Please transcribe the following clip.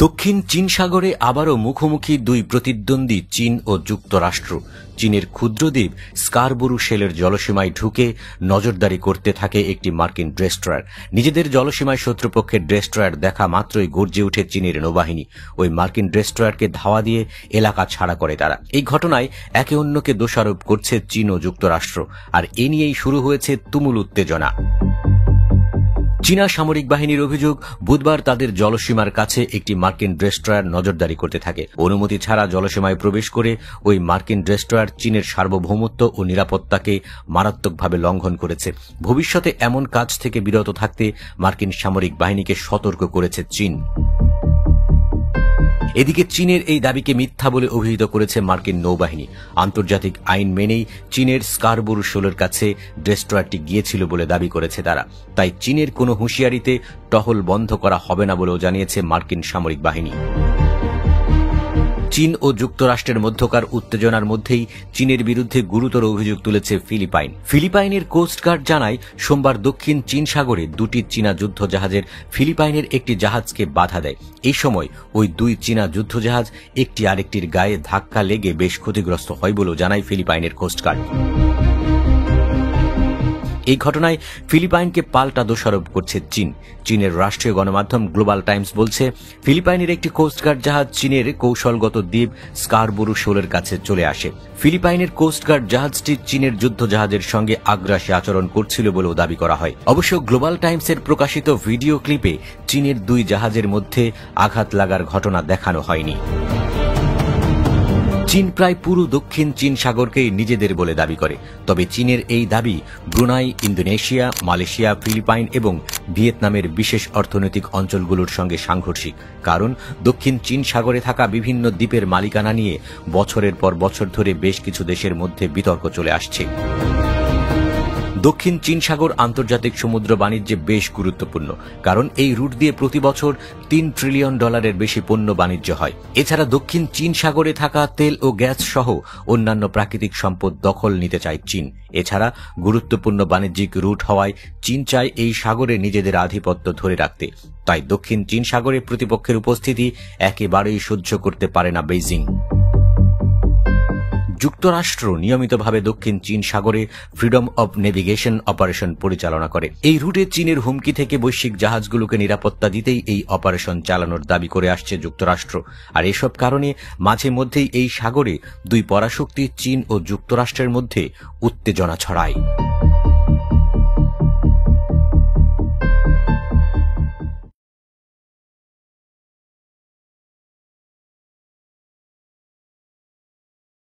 দক্ষিণ চীন সাগরে আবারও মুখোমুখি দুই প্রতিদ্বন্দ্বী চীন ও যুক্তরাষ্ট্র। চীনের ক্ষুদ্র দ্বীপ স্কারবোরু শেলের জলসীমায় ঢুকে নজরদারি করতে থাকে একটি মার্কিন ডেস্ট্রয়ার। নিজেদের জলসীমায় শত্রুপক্ষের ডেস্ট্রয়ার দেখা মাত্রই গর্জে ওঠে চীনের নৌবাহিনী। ওই মার্কিন ডেস্ট্রয়ারকে ধাওয়া দিয়ে এলাকা ছাড়া করে তারা। এই ঘটনায় একে অন্যকে দোষারোপ করছে চীন ও যুক্তরাষ্ট্র, আর এ নিয়েই শুরু হয়েছে তুমুল উত্তেজনা। চীনা সামরিক বাহিনীর অভিযোগ, বুধবার তাদের জলসীমার কাছে একটি মার্কিন ডেস্ট্রয়ার নজরদারি করতে থাকে। অনুমতি ছাড়া জলসীমায় প্রবেশ করে ওই মার্কিন ডেস্ট্রয়ার চীনের সার্বভৌমত্ব ও নিরাপত্তাকে মারাত্মকভাবে লঙ্ঘন করেছে। ভবিষ্যতে এমন কাজ থেকে বিরত থাকতে মার্কিন সামরিক বাহিনীকে সতর্ক করেছে চীন। এদিকে চীনের এই দাবিকে মিথ্যা বলে অভিহিত করেছে মার্কিন নৌবাহিনী। আন্তর্জাতিক আইন মেনেই চীনের স্কারবোরু শোলের কাছে ডেস্ট্রয়ারটি গিয়েছিল বলে দাবি করেছে তারা। তাই চীনের কোনো হুঁশিয়ারিতে টহল বন্ধ করা হবে না বলেও জানিয়েছে মার্কিন সামরিক বাহিনী। চীন ও যুক্তরাষ্ট্রের মধ্যকার উত্তেজনার মধ্যেই চীনের বিরুদ্ধে গুরুতর অভিযোগ তুলেছে ফিলিপাইন। ফিলিপাইনের কোস্টগার্ড জানায়, সোমবার দক্ষিণ চীন সাগরে দুটি চীনা যুদ্ধজাহাজের ফিলিপাইনের একটি জাহাজকে বাধা দেয়। এই সময় ওই দুই চীনা যুদ্ধজাহাজ একটি আরেকটির গায়ে ধাক্কা লেগে বেশ ক্ষতিগ্রস্ত হয় বলেও জানায় ফিলিপাইনের কোস্টগার্ড। এই ঘটনায় ফিলিপাইনকে পাল্টা দোষারোপ করছে চীন। চীনের রাষ্ট্রীয় গণমাধ্যম গ্লোবাল টাইমস বলছে, ফিলিপাইনের একটি কোস্টগার্ড জাহাজ চীনের কৌশলগত দ্বীপ স্কারবোরু শোলের কাছে চলে আসে। ফিলিপাইনের কোস্টগার্ড জাহাজটি চীনের যুদ্ধজাহাজের সঙ্গে আগ্রাসী আচরণ করছিল বলেও দাবি করা হয়। অবশ্য গ্লোবাল টাইমসের প্রকাশিত ভিডিও ক্লিপে চীনের দুই জাহাজের মধ্যে আঘাত লাগার ঘটনা দেখানো হয়নি। চীন প্রায় পুরো দক্ষিণ চীন সাগরকেই নিজেদের বলে দাবি করে। তবে চীনের এই দাবি ব্রুনাই, ইন্দোনেশিয়া, মালয়েশিয়া, ফিলিপাইন এবং ভিয়েতনামের বিশেষ অর্থনৈতিক অঞ্চলগুলোর সঙ্গে সাংঘর্ষিক। কারণ দক্ষিণ চীন সাগরে থাকা বিভিন্ন দ্বীপের মালিকানা নিয়ে বছরের পর বছর ধরে বেশ কিছু দেশের মধ্যে বিতর্ক চলে আসছে। দক্ষিণ চীন সাগর আন্তর্জাতিক সমুদ্র বাণিজ্যে বেশ গুরুত্বপূর্ণ, কারণ এই রুট দিয়ে প্রতি বছর $3 ট্রিলিয়ন বেশি পণ্য বাণিজ্য হয়। এছাড়া দক্ষিণ চীন সাগরে থাকা তেল ও গ্যাস সহ অন্যান্য প্রাকৃতিক সম্পদ দখল নিতে চায় চীন। এছাড়া গুরুত্বপূর্ণ বাণিজ্যিক রুট হওয়ায় চীন চায় এই সাগরে নিজেদের আধিপত্য ধরে রাখতে। তাই দক্ষিণ চীন সাগরে প্রতিপক্ষের উপস্থিতি একেবারেই সহ্য করতে পারে না বেইজিং। যুক্তরাষ্ট্র নিয়মিতভাবে দক্ষিণ চীন সাগরে ফ্রিডম অব নেভিগেশন অপারেশন পরিচালনা করে। এই রুটে চীনের হুমকি থেকে বৈশ্বিক জাহাজগুলোকে নিরাপত্তা দিতেই এই অপারেশন চালানোর দাবি করে আসছে যুক্তরাষ্ট্র। আর এসব কারণে মাঝে মধ্যেই এই সাগরে দুই পরাশক্তি চীন ও যুক্তরাষ্ট্রের মধ্যে উত্তেজনা ছড়ায়।